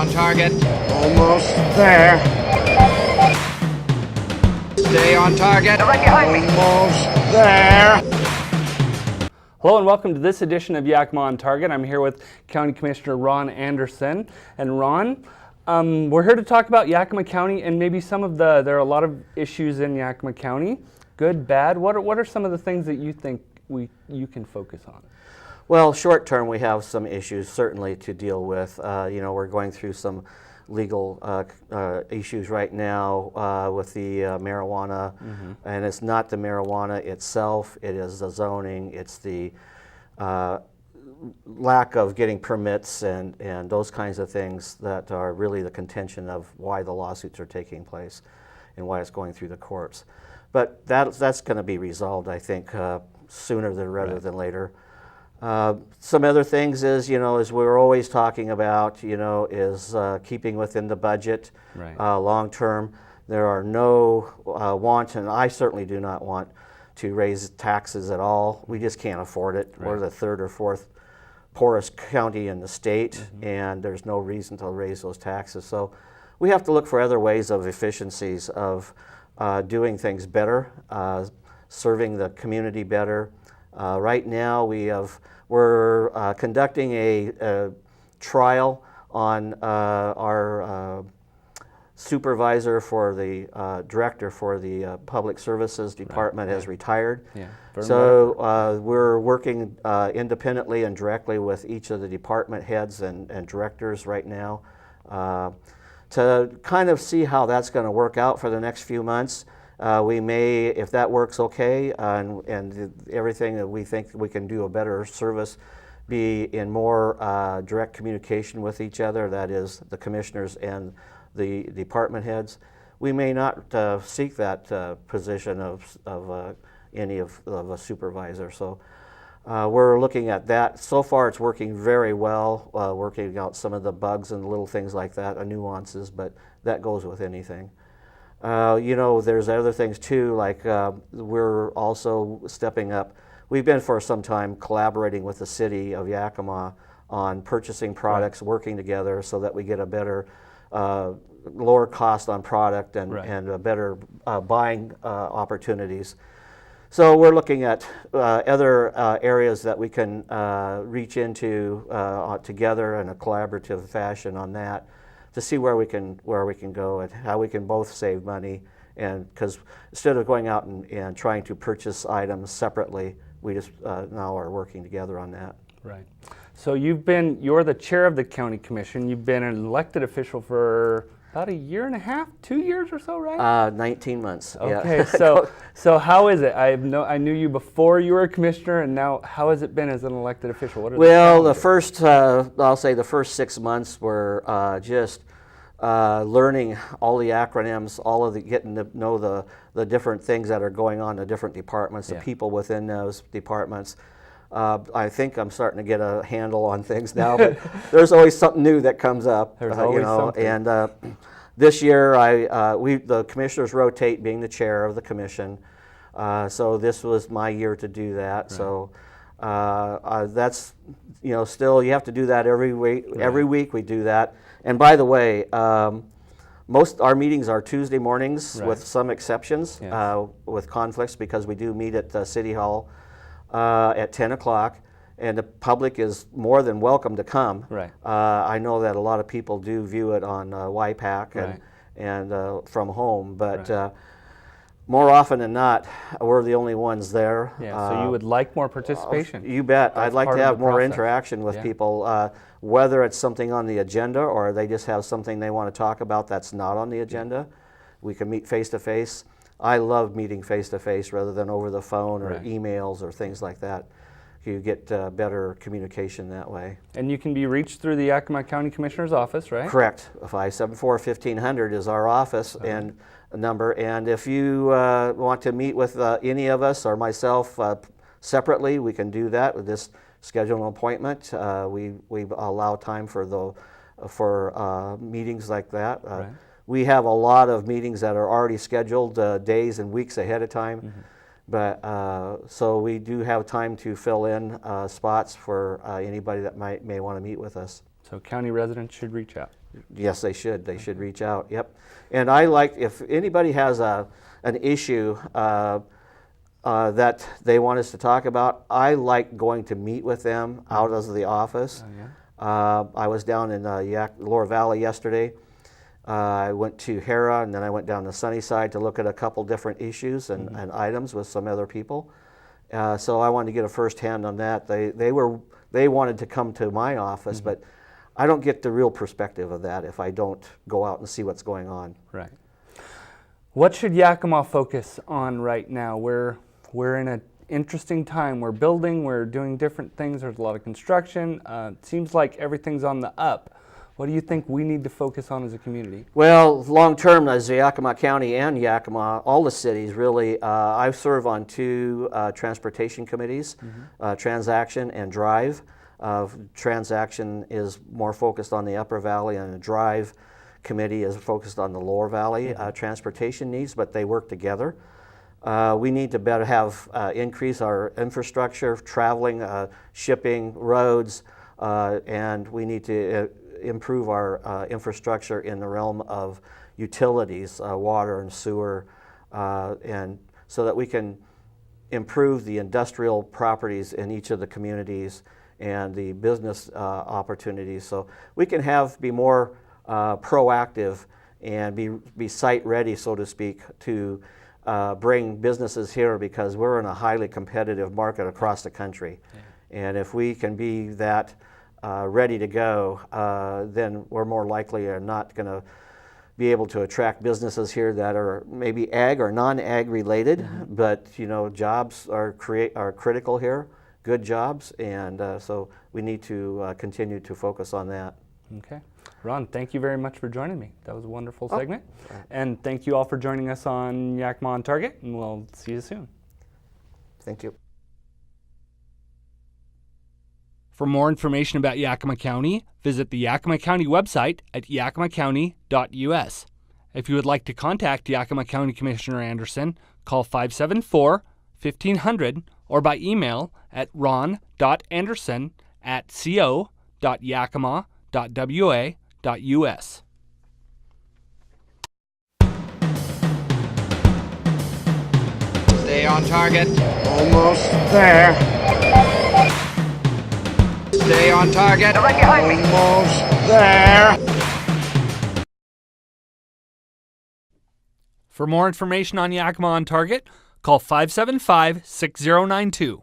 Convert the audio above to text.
on target. Almost there. Stay on target. Almost there. Hello and welcome to this edition of Yakima On Target. I'm here with County Commissioner Ron Anderson. And Ron, we're here to talk about Yakima County and maybe there are a lot of issues in Yakima County, good, bad. What are some of the things that you think you can focus on? Well, short term, we have some issues certainly to deal with. We're going through some legal issues right now with the marijuana, and it's not the marijuana itself, it is the zoning, it's the lack of getting permits and those kinds of things that are really the contention of why the lawsuits are taking place and why it's going through the courts. But that's going to be resolved, I think, sooner rather than later. Some other things is, as we're always talking about, is keeping within the budget long term. There are no want, and I certainly do not want to raise taxes at all. We just can't afford it. We're the third or fourth poorest county in the state, and there's no reason to raise those taxes. So we have to look for other ways of efficiencies, of doing things better, serving the community better. Right now we're conducting a trial on our supervisor for the director for the Public Services Department has retired. So we're working independently and directly with each of the department heads and directors right now to kind of see how that's going to work out for the next few months. We may, if that works okay, and everything that we think we can do a better service, be in more direct communication with each other, that is the commissioners and the department heads. We may not seek that position of a supervisor. So we're looking at that. So far it's working very well, working out some of the bugs and little things like that, nuances, but that goes with anything. There's other things too, like we're also stepping up. We've been for some time collaborating with the city of Yakima on purchasing products, working together so that we get a better, lower cost on product and a better buying opportunities. So we're looking at other areas that we can reach into together in a collaborative fashion on that, to see where we can go and how we can both save money, and because instead of going out and trying to purchase items separately, we just now are working together on that. Right. So you're the chair of the county commission. You've been an elected official for about a year and a half, 2 years or so, right? 19 months. Okay. Yeah. So how is it? I knew you before you were a commissioner, and now how has it been as an elected official? Well, I'll say the first 6 months were just learning all the acronyms, getting to know the different things that are going on in the different departments, the people within those departments. I think I'm starting to get a handle on things now, but there's always something new that comes up. There's always something. And this year, the commissioners rotate being the chair of the commission, so this was my year to do that. So that's still you have to do that every week. Every week we do that. And by the way, most our meetings are Tuesday mornings, with some exceptions, with conflicts, because we do meet at City Hall at 10 o'clock, and the public is more than welcome to come. I know that a lot of people do view it on YPAC and from home, but more often than not, we're the only ones there. So you would like more participation? You bet. I'd like to have more interaction with people, whether it's something on the agenda or they just have something they want to talk about that's not on the agenda. We can meet face to face. I love meeting face to face rather than over the phone or emails or things like that. You get better communication that way. And you can be reached through the Yakima County Commissioner's office, right? Correct. 574-1500 is our office and number. And if you want to meet with any of us or myself separately, we can do that with this schedule an appointment. We allow time for meetings like that. We have a lot of meetings that are already scheduled days and weeks ahead of time. But so we do have time to fill in spots for anybody that may want to meet with us. So county residents should reach out. Yes, they should. They should reach out. Yep. And I like, if anybody has an issue that they want us to talk about, I like going to meet with them out of the office. Oh, yeah. I was down in Lower Valley yesterday. I went to Hera, and then I went down to Sunnyside to look at a couple different issues and items with some other people. So I wanted to get a first hand on that. They wanted to come to my office, but I don't get the real perspective of that if I don't go out and see what's going on. Right. What should Yakima focus on right now? We're in an interesting time. We're building, we're doing different things. There's a lot of construction. It seems like everything's on the up. What do you think we need to focus on as a community? Well, long term, as Yakima County and Yakima, all the cities really, I serve on two transportation committees, Transaction and Drive. Transaction is more focused on the Upper Valley, and the Drive committee is focused on the Lower Valley transportation needs, but they work together. We need to better have increase our infrastructure, traveling, shipping, roads, and we need to improve our infrastructure in the realm of utilities, water and sewer, and so that we can improve the industrial properties in each of the communities and the business opportunities, so we can be more proactive and be site ready, so to speak, to bring businesses here, because we're in a highly competitive market across the country. And if we can be that ready to go, then we're more likely are not going to be able to attract businesses here that are maybe ag or non-ag related, but jobs are critical here, good jobs, and so we need to continue to focus on that. Okay. Ron, thank you very much for joining me. That was a wonderful segment. And thank you all for joining us on Yakima On Target, and we'll see you soon. Thank you. For more information about Yakima County, visit the Yakima County website at yakimacounty.us. If you would like to contact Yakima County Commissioner Anderson, call 574-1500 or by email at ron.anderson@co.yakima.wa.us. Stay on target. Almost there. Stay on target. Almost there. For more information on Yakima On Target, call 575-6092.